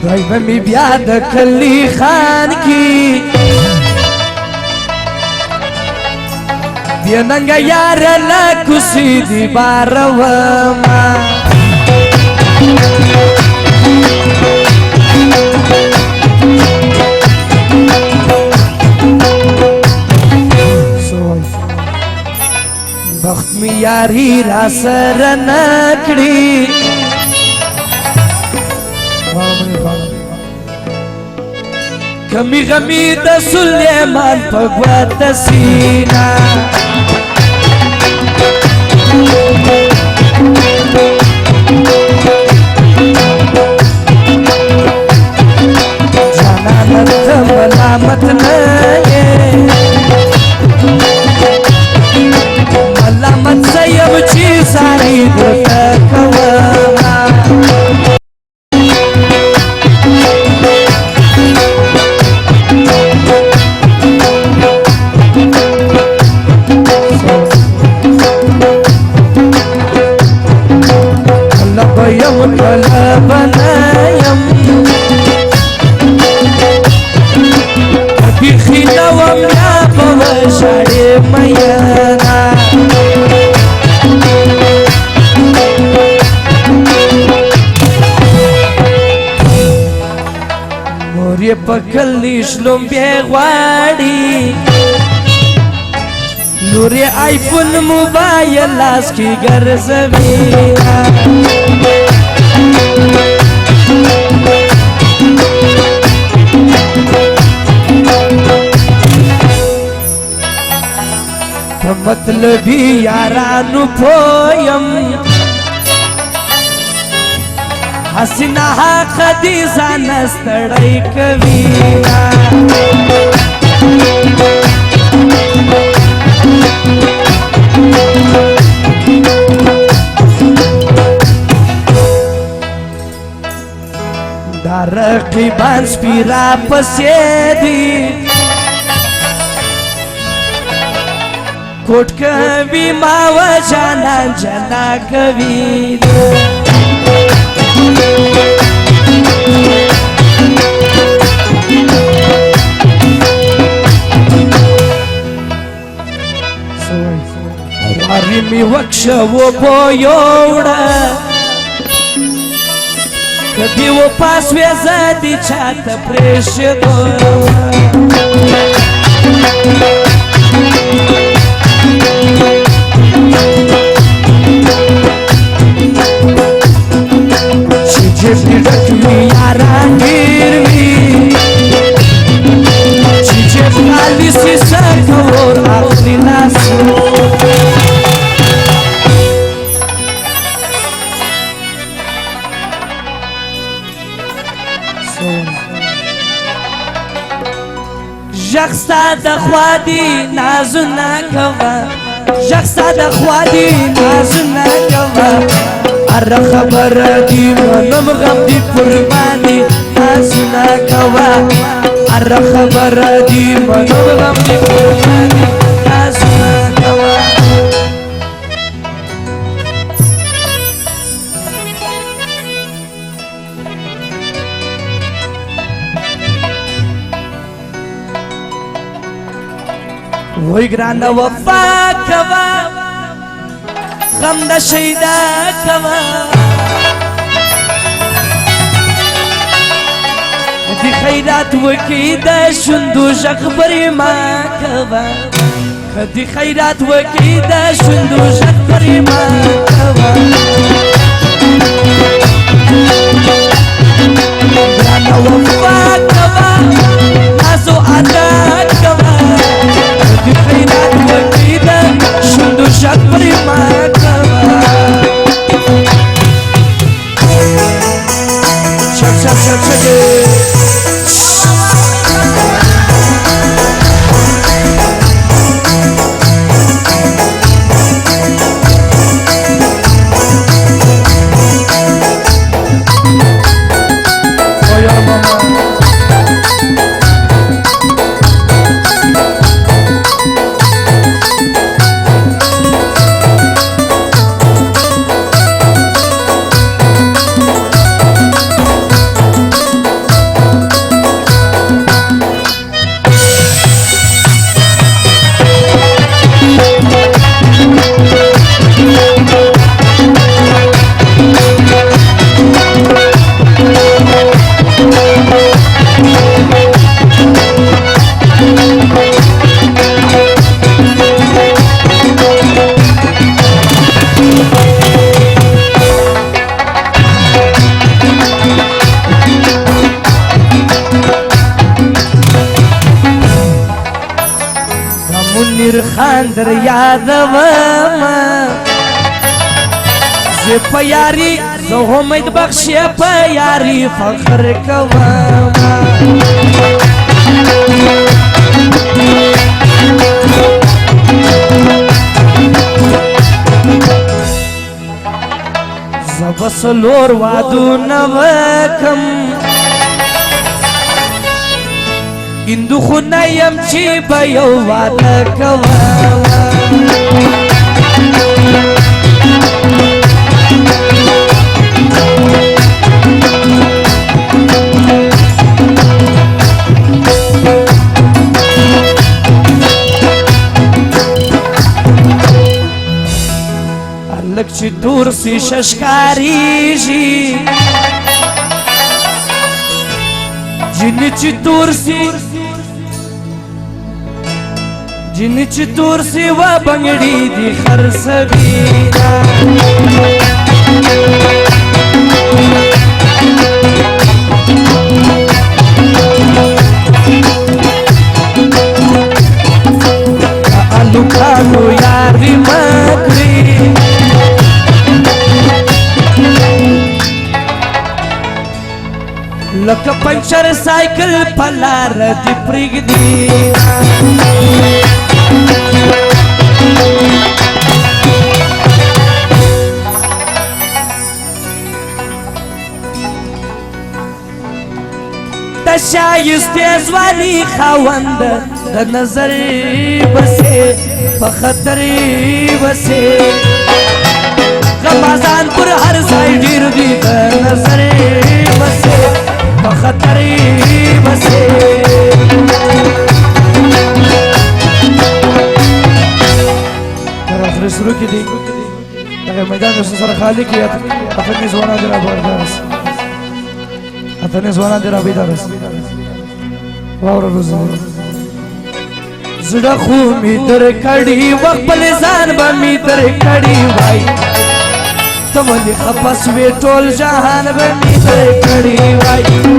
خدای به می بیا د کلی خان کی بیا ننګ یار لا کوسی دی باروما بخت می یاری را سر نکړي کمی غمی د سلیمان په ګوت سینا جانا ته ملامت نه ملامت سيب چی ساری درته کوما مورې په کلي شلوم بیا غواړي لورې آیفون موبایل لاس کې ګرځوي په مطلبي یارانو پویم حسینه حق دې ځان ستړی کوي دا رقیبان سپیرا پسې دي کوټ کوي ما و جانان جنا کوي واری می وکشه و پویوڑا کدی و پاس ویزادی چاہتا پریشدو چی جبی رکوی یاران گیروی چی جب خالی سی سکور آخری ناسو جخستا د خوادي نازونه کوا جخستا د خوادي نازونه کوا ار خبر دی منم غم دی قرباني نازونه کوا ار خبر دی منم غم دی قرباني نازونه کوا وی گران وفا کوا غم دا شیدا کوا دی خیرات وکی دا شندو شخبری ما کوا دی خیرات وکی دا شندو شخبری ما کوا گران وفا کوا نازو عدا کوا دی خیرات وکیده شندو شک پری ما کوا شک شک شک شک میر خان در یادوما زی پا یاری زو حمید بخشی پا یاری فخر کوما زبسلور وادو نوکم اندو خونایم چی بیو وادا کوما لک چی دور سی ششکاریجی جنی چی دور سی جنی چی دور سی و بنگڑی دی خرسبینا آلو کالو یاری مکری لکه پنچر سایکل پلار دی پریگ دی تشایستی ازوالی خواند د نظر بسه پخطری بسه غمازان پر هر ځای ډیر دی د نظر بسه پخطری بسه تر اخر شروع کی دی دغه میدان د سره خالی کی افغان ځوانان در بردارس افغان ځوانان در بردارس واور روز زړه خو می در کړي وخت په ځان به می در کړي وای ته ولې خپس وې ټول جهان به می در کړي وای